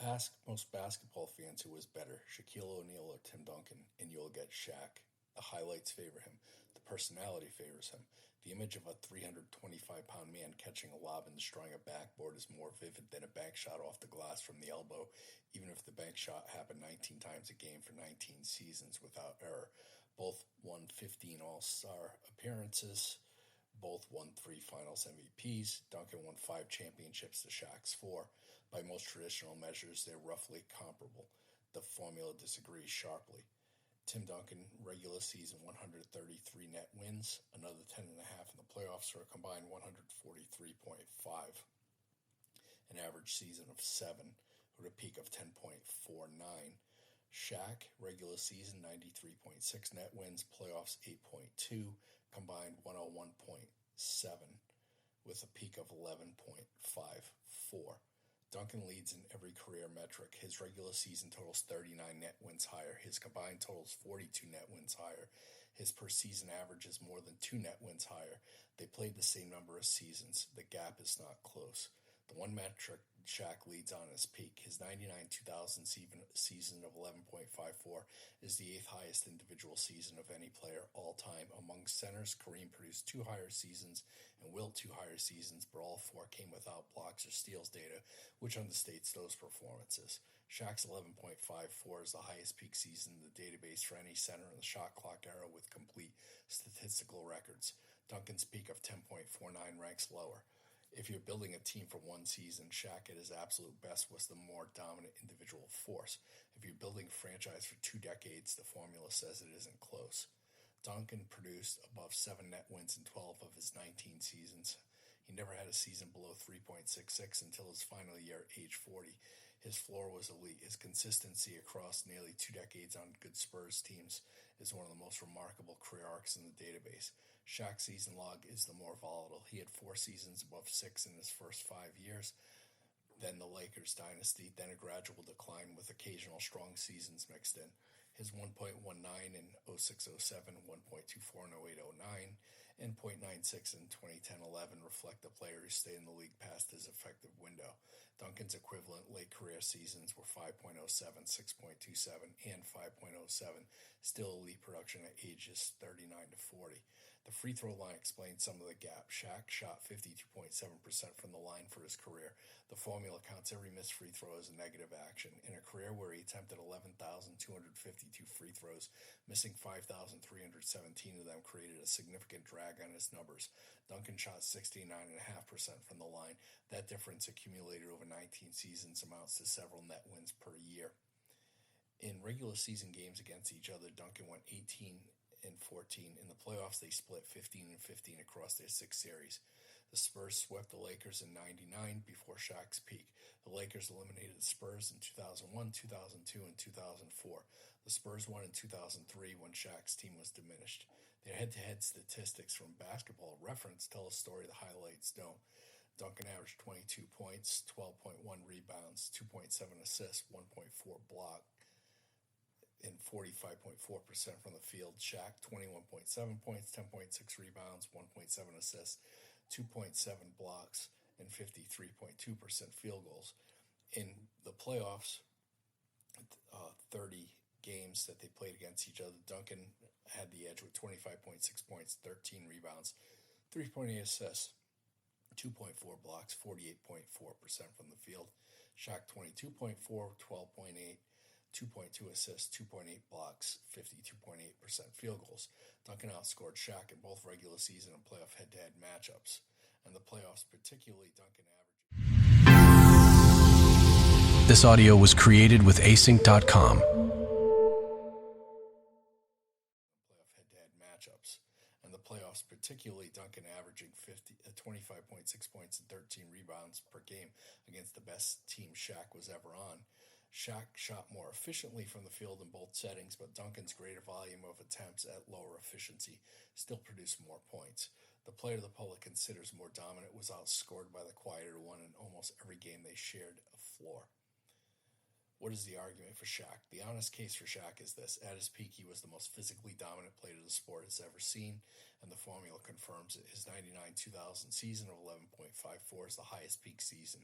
Ask most basketball fans who was better, Shaquille O'Neal or Tim Duncan, and you'll get Shaq. The highlights favor him. The personality favors him. The image of a 325-pound man catching a lob and destroying a backboard is more vivid than a bank shot off the glass from the elbow, even if the bank shot happened 19 times a game for 19 seasons without error. Both won 15 All-Star appearances. Both won 3 Finals MVPs. Duncan won 5 championships to Shaq's 4. By most traditional measures, they're roughly comparable. The formula disagrees sharply. Tim Duncan, regular season 133 net wins, another 10.5 in the playoffs for a combined 143.5. An average season of 7 with a peak of 10.49. Shaq, regular season 93.6 net wins, playoffs 8.2, combined 101.7 with a peak of 11.54. Duncan leads in every career metric. His regular season totals 39 net wins higher. His combined totals 42 net wins higher. His per season average is more than 2 net wins higher. They played the same number of seasons. The gap is not close. The one metric Shaq leads on his peak. His 99-2000 season of 11.54 is the 8th highest individual season of any player all time. Among centers, Kareem produced 2 higher seasons and Wilt 2 higher seasons, but all 4 came without blocks or steals data, which understates those performances. Shaq's 11.54 is the highest peak season in the database for any center in the shot clock era with complete statistical records. Duncan's peak of 10.49 ranks lower. If you're building a team for one season, Shaq at his absolute best was the more dominant individual force. If you're building a franchise for 2 decades, the formula says it isn't close. Duncan produced above 7 net wins in 12 of his 19 seasons. He never had a season below 3.66 until his final year at age 40. His floor was elite. His consistency across nearly 2 decades on good Spurs teams is one of the most remarkable career arcs in the database. Shaq's season log is the more volatile. He had 4 seasons above 6 in his first 5 years, then the Lakers dynasty, then a gradual decline with occasional strong seasons mixed in. His 1.19 in 06-07, 1.24 in 08-09, and .96 in 2010-11 reflect the player who stayed in the league past his effective window. Duncan's equivalent late career seasons were 5.07, 6.27, and 5.07, still elite production at ages 39 to 40. The free throw line explains some of the gap. Shaq shot 52.7% from the line for his career. The formula counts every missed free throw as a negative action. In a career where he attempted 11,252 free throws, missing 5,317 of them created a significant drag on his numbers. Duncan shot 69.5% from the line. That difference accumulated over 19 seasons amounts to several net wins per year. In regular season games against each other, Duncan went 18 and 14. In the playoffs, they split 15 and 15 across their 6 series. The Spurs swept the Lakers in 99 before Shaq's peak. The Lakers eliminated the Spurs in 2001, 2002, and 2004. The Spurs won in 2003 when Shaq's team was diminished. Their head-to-head statistics from Basketball Reference tell a story the highlights don't. Duncan averaged 22 points, 12.1 rebounds, 2.7 assists, 1.4 block, and 45.4% from the field. Shaq, 21.7 points, 10.6 rebounds, 1.7 assists, 2.7 blocks, and 53.2% field goals. In the playoffs, 30 games that they played against each other, Duncan had the edge with 25.6 points, 13 rebounds, 3.8 assists, 2.4 blocks, 48.4% from the field. Shaq, 22.4, 12.8, 2.2 assists, 2.8 blocks, 52.8% field goals. Duncan outscored Shaq in both regular season and playoff head-to-head matchups. And the playoffs, particularly Duncan averaged. This audio was created with async.com. Playoff head-to-head matchups. And the playoffs, particularly Duncan averaging 25.6 points and 13 rebounds per game against the best team Shaq was ever on. Shaq shot more efficiently from the field in both settings, but Duncan's greater volume of attempts at lower efficiency still produced more points. The player the public considers more dominant was outscored by the quieter one in almost every game they shared a floor. What is the argument for Shaq? The honest case for Shaq is this. At his peak, he was the most physically dominant player the sport has ever seen, and the formula confirms it. His 99-2000 season of 11.54 is the highest peak season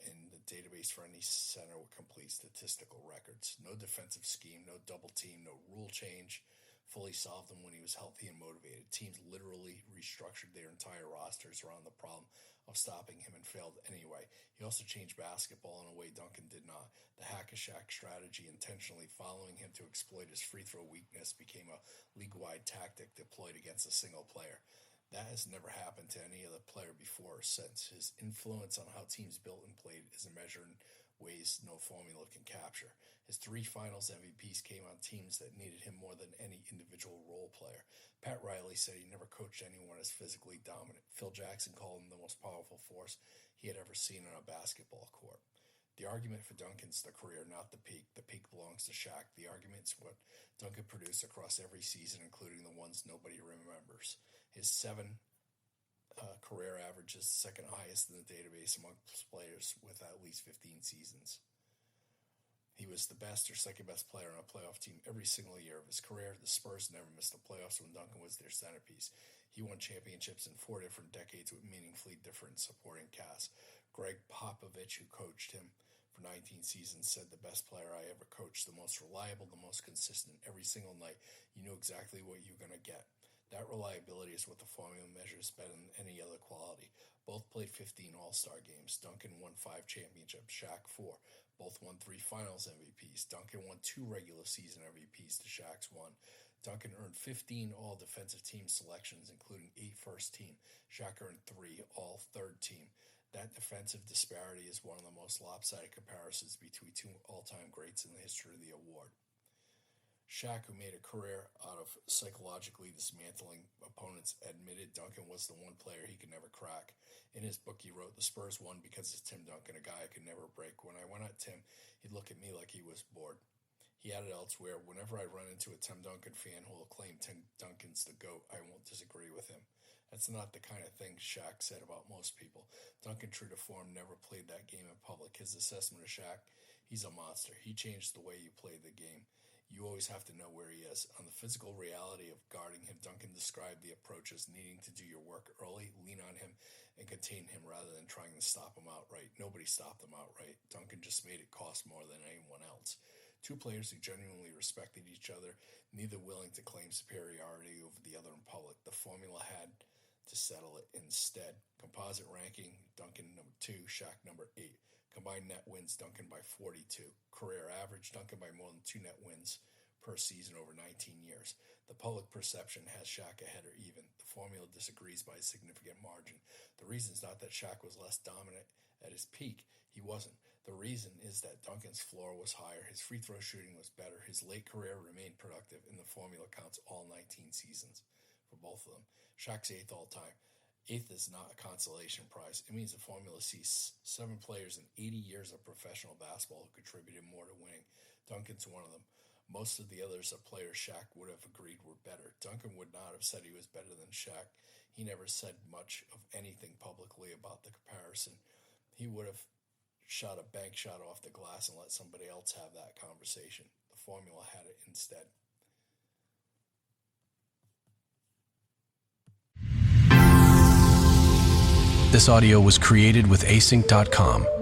in the database database for any center with complete statistical records. No defensive scheme, no double team, no rule change. Fully solved him when he was healthy and motivated. Teams literally restructured their entire rosters around the problem of stopping him and failed anyway. He also changed basketball in a way Duncan did not. The hack-a-Shaq strategy, intentionally following him to exploit his free throw weakness, became a league-wide tactic deployed against a single player. That has never happened to any other player before or since. His influence on how teams built and played is a measure in ways no formula can capture. His 3 finals MVPs came on teams that needed him more than any individual role player. Pat Riley said he never coached anyone as physically dominant. Phil Jackson called him the most powerful force he had ever seen on a basketball court. The argument for Duncan's the career, not the peak. The peak belongs to Shaq. The argument's what Duncan produced across every season, including the ones nobody remembers. His 7 career average is the second highest in the database amongst players with at least 15 seasons. He was the best or second best player on a playoff team every single year of his career. The Spurs never missed the playoffs when Duncan was their centerpiece. He won championships in 4 different decades with meaningfully different supporting casts. Greg Popovich, who coached him for 19 seasons, said the best player I ever coached, the most reliable, the most consistent. Every single night, you knew exactly what you were going to get. That reliability is what the formula measures better than any other quality. Both played 15 All-Star games. Duncan won 5 championships, Shaq 4. Both won 3 finals MVPs. Duncan won 2 regular season MVPs to Shaq's 1. Duncan earned 15 all-defensive team selections, including 8 first team. Shaq earned 3 all third team. That defensive disparity is one of the most lopsided comparisons between 2 all-time greats in the history of the award. Shaq, who made a career out of psychologically dismantling opponents, admitted Duncan was the one player he could never crack. In his book, he wrote, "The Spurs won because it's Tim Duncan, a guy I could never break. When I went at Tim, he'd look at me like he was bored." He added elsewhere, "Whenever I run into a Tim Duncan fan who will claim Tim Duncan's the GOAT, I won't disagree with him." That's not the kind of thing Shaq said about most people. Duncan, true to form, never played that game in public. His assessment of Shaq, he's a monster. He changed the way you play the game. You always have to know where he is. On the physical reality of guarding him, Duncan described the approach as needing to do your work early, lean on him, and contain him rather than trying to stop him outright. Nobody stopped him outright. Duncan just made it cost more than anyone else. 2 players who genuinely respected each other, neither willing to claim superiority over the other in public. The formula had to settle it instead. Composite ranking, Duncan number 2, Shaq number 8. Combined net wins, Duncan by 42. Career average, Duncan by more than 2 net wins per season over 19 years. The public perception has Shaq ahead or even. The formula disagrees by a significant margin. The reason is not that Shaq was less dominant at his peak. He wasn't. The reason is that Duncan's floor was higher, his free throw shooting was better, his late career remained productive, and the formula counts all 19 seasons for both of them. Shaq's 8th all-time. 8th is not a consolation prize. It means the formula sees 7 players in 80 years of professional basketball who contributed more to winning. Duncan's one of them. Most of the others are players Shaq would have agreed were better. Duncan would not have said he was better than Shaq. He never said much of anything publicly about the comparison. He would have shot a bank shot off the glass and let somebody else have that conversation. The formula had it instead. This audio was created with async.com.